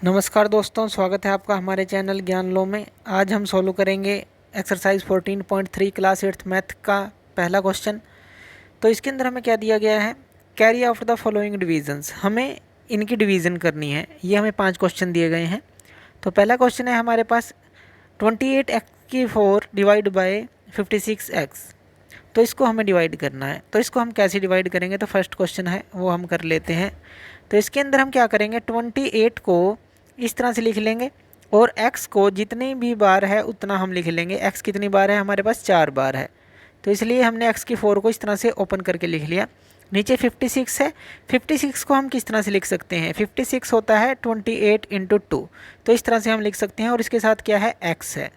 नमस्कार दोस्तों, स्वागत है आपका हमारे चैनल ज्ञान लो में। आज हम सॉल्व करेंगे एक्सरसाइज 14.3 क्लास 8th मैथ का पहला क्वेश्चन। तो इसके अंदर हमें क्या दिया गया है, carry out the following divisions. हमें इनकी डिवीज़न करनी है। ये हमें 5 क्वेश्चन दिए गए हैं। तो पहला क्वेश्चन है हमारे पास 28x4 डिवाइड बाय 56x। तो इसको हमें डिवाइड करना है। तो इसको हम कैसे डिवाइड करेंगे, तो फर्स्ट क्वेश्चन है वो हम कर लेते हैं। तो इसके अंदर हम क्या करेंगे, 28 को इस तरह से लिख लेंगे और x को जितनी भी बार है उतना हम लिख लेंगे। x कितनी बार है, हमारे पास 4 बार है, तो इसलिए हमने x की 4 को इस तरह से ओपन करके लिख लिया। नीचे 56 है, 56 को हम किस तरह से लिख सकते हैं, 56 होता है 28 × 2, तो इस तरह से हम लिख सकते हैं। और इसके साथ क्या है, x है,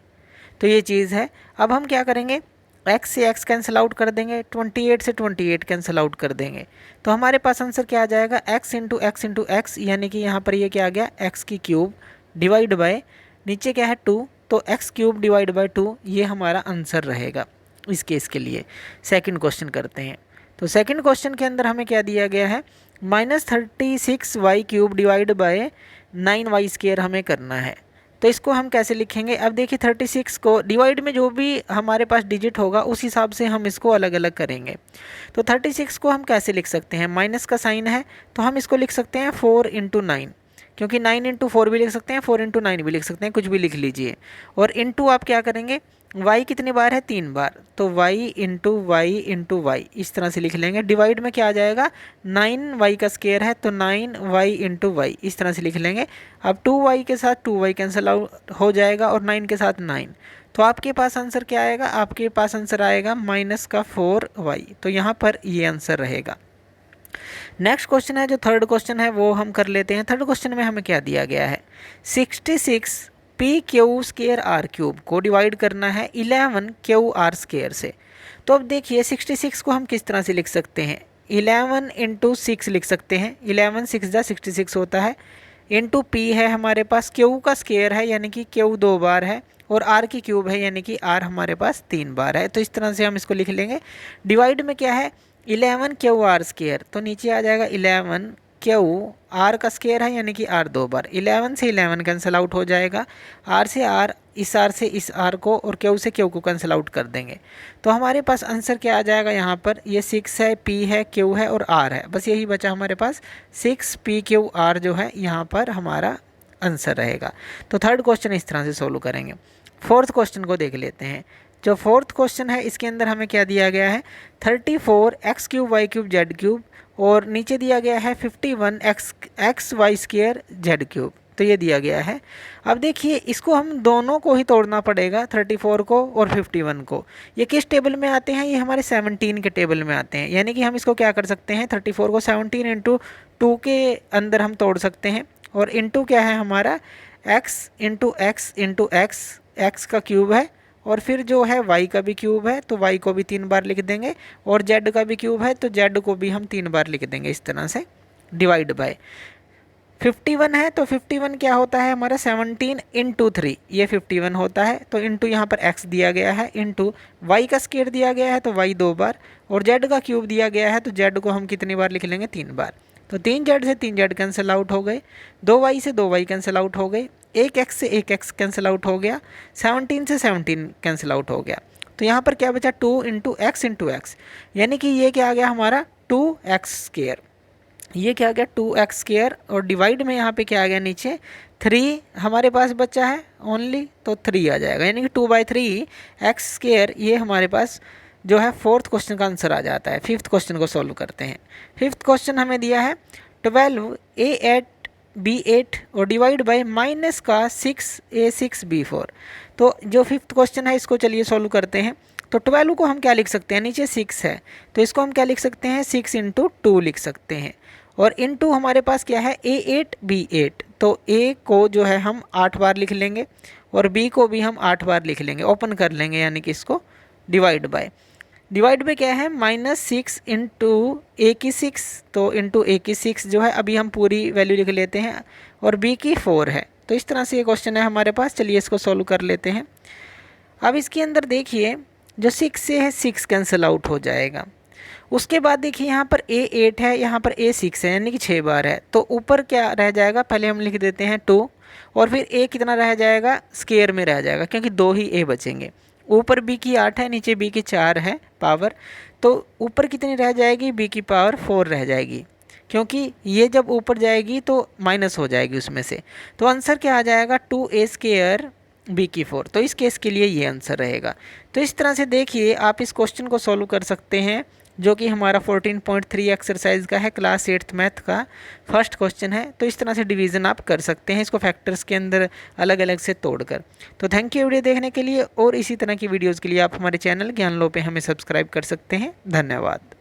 तो ये चीज़ है। अब हम क्या करेंगे, x से x कैंसिल आउट कर देंगे, 28 से 28 कैंसिल आउट कर देंगे, तो हमारे पास आंसर क्या आ जाएगा, x × x × x, यानी कि यहाँ पर ये क्या आ गया, x की क्यूब डिवाइड बाय नीचे क्या है 2, तो x क्यूब डिवाइड बाय 2, ये हमारा आंसर रहेगा इस केस के लिए। सेकंड क्वेश्चन करते हैं। तो सेकंड क्वेश्चन के अंदर हमें क्या दिया गया है, -36y³ डिवाइड बाय 9y² हमें करना है। तो इसको हम कैसे लिखेंगे, अब देखिए 36 को डिवाइड में जो भी हमारे पास डिजिट होगा उस हिसाब से हम इसको अलग अलग करेंगे। तो 36 को हम कैसे लिख सकते हैं, माइनस का साइन है, तो हम इसको लिख सकते हैं 4 × 9, क्योंकि 9 × 4 भी लिख सकते हैं, 4 × 9 भी लिख सकते हैं, कुछ भी लिख लीजिए। और इंटू आप क्या करेंगे, y कितनी बार है, 3 बार, तो y × y इस तरह से लिख लेंगे। डिवाइड में क्या आ जाएगा, 9y का स्क्वायर है, तो 9y × y इस तरह से लिख लेंगे। अब 2y के साथ 2y कैंसिल आउट हो जाएगा और 9 के साथ 9, तो आपके पास आंसर क्या आएगा, आपके पास आंसर आएगा -4y। तो यहाँ पर ये आंसर रहेगा। नेक्स्ट क्वेश्चन है, जो थर्ड क्वेश्चन है वो हम कर लेते हैं। थर्ड क्वेश्चन में हमें क्या दिया गया है, 66 pq² r³ को डिवाइड करना है 11 qr² से। तो अब देखिए 66 को हम किस तरह से लिख सकते हैं, 11 × 6 लिख सकते हैं, 11 6 जा 66 होता है, इंटू p है हमारे पास, q का स्क्वायर है यानी कि q 2 बार है, और r की क्यूब है यानी कि r हमारे पास 3 बार है। तो इस तरह से हम इसको लिख लेंगे। डिवाइड में क्या है, 11 qr², तो नीचे आ जाएगा 11 q, r का स्क्वायर है यानी कि r 2 बार, 11 से 11 कैंसिल आउट हो जाएगा, r से r, इस r से इस r को, और q से q को कैंसिल आउट कर देंगे। तो हमारे पास आंसर क्या आ जाएगा, यहाँ पर ये 6 है, p है, q है और r है, बस यही बचा हमारे पास, 6pqr जो है यहाँ पर हमारा आंसर रहेगा। तो थर्ड क्वेश्चन इस तरह से सोल्व करेंगे। फोर्थ क्वेश्चन को देख लेते हैं। जो फोर्थ क्वेश्चन है इसके अंदर हमें क्या दिया गया है, 34x³ y³ z³, और नीचे दिया गया है 51x y² z³, तो ये दिया गया है। अब देखिए इसको हम दोनों को ही तोड़ना पड़ेगा, 34 को और 51 को। ये किस टेबल में आते हैं, ये हमारे 17 के टेबल में आते हैं, यानी कि हम इसको क्या कर सकते हैं, 34 को 17 × 2 के अंदर हम तोड़ सकते हैं, और इंटू क्या है हमारा, x × x × x, x का क्यूब है, और फिर जो है y का भी क्यूब है, तो y को भी 3 बार लिख देंगे, और z का भी क्यूब है, तो z को भी हम 3 बार लिख देंगे इस तरह से। डिवाइड बाय 51 है, तो 51 क्या होता है हमारा, 17 × 3, ये 51 होता है, तो इंटू यहाँ पर x दिया गया है, इंटू y का स्क्वायर दिया गया है, तो y 2 बार, और z का क्यूब दिया गया है, तो z को हम कितनी बार लिख लेंगे, 3 बार। तो 3z से 3z कैंसिल आउट हो गए, 2y से 2y कैंसिल आउट हो गए, 1x से 1x कैंसिल आउट हो गया, 17 से 17 कैंसिल आउट हो गया। तो यहाँ पर क्या बचा, 2 × x × x, यानी कि ये क्या आ गया हमारा 2x², ये क्या आ गया 2x², और डिवाइड में यहाँ पे क्या आ गया, नीचे 3 हमारे पास बचा है ओनली, तो 3 आ जाएगा, यानी कि 2/3 x², ये हमारे पास जो है फोर्थ क्वेश्चन का आंसर आ जाता है। फिफ्थ क्वेश्चन को सॉल्व करते हैं। फिफ्थ क्वेश्चन हमें दिया है 12a8 b8 और डिवाइड बाय माइनस का 6a6 b4। तो जो फिफ्थ क्वेश्चन है इसको चलिए सॉल्व करते हैं। तो 12 को हम क्या लिख सकते हैं, नीचे 6 है, तो इसको हम क्या लिख सकते हैं, 6 × 2 लिख सकते हैं, और इंटू हमारे पास क्या है, a8 b8, तो a को जो है हम 8 बार लिख लेंगे, और b को भी हम 8 बार लिख लेंगे, ओपन कर लेंगे, यानी कि इसको डिवाइड बाय, डिवाइड में क्या है, -6 × a की 6, तो इंटू a की 6 जो है, अभी हम पूरी वैल्यू लिख लेते हैं, और b की 4 है। तो इस तरह से ये क्वेश्चन है हमारे पास। चलिए इसको सॉल्व कर लेते हैं। अब इसके अंदर देखिए जो 6 से है 6 कैंसिल आउट हो जाएगा, उसके बाद देखिए यहाँ पर a 8 है, यहाँ पर a 6 है, यानी कि 6 बार है। तो ऊपर क्या रह जाएगा, पहले हम लिख देते हैं 2, और फिर a कितना रह जाएगा, स्केयर में रह जाएगा, क्योंकि 2 ही a बचेंगे। ऊपर b की 8 है, नीचे b की 4 है पावर, तो ऊपर कितनी रह जाएगी, b की पावर 4 रह जाएगी, क्योंकि ये जब ऊपर जाएगी तो माइनस हो जाएगी उसमें से। तो आंसर क्या आ जाएगा, 2a स्केयर b की 4। तो इस केस के लिए ये आंसर रहेगा। तो इस तरह से देखिए आप इस क्वेश्चन को सॉल्व कर सकते हैं, जो कि हमारा 14.3 एक्सरसाइज का है, क्लास 8th मैथ का फर्स्ट क्वेश्चन है। तो इस तरह से डिवीज़न आप कर सकते हैं इसको फैक्टर्स के अंदर अलग अलग से तोड़कर। तो थैंक यू वीडियो देखने के लिए, और इसी तरह की वीडियोज़ के लिए आप हमारे चैनल ज्ञान लो पे हमें सब्सक्राइब कर सकते हैं। धन्यवाद।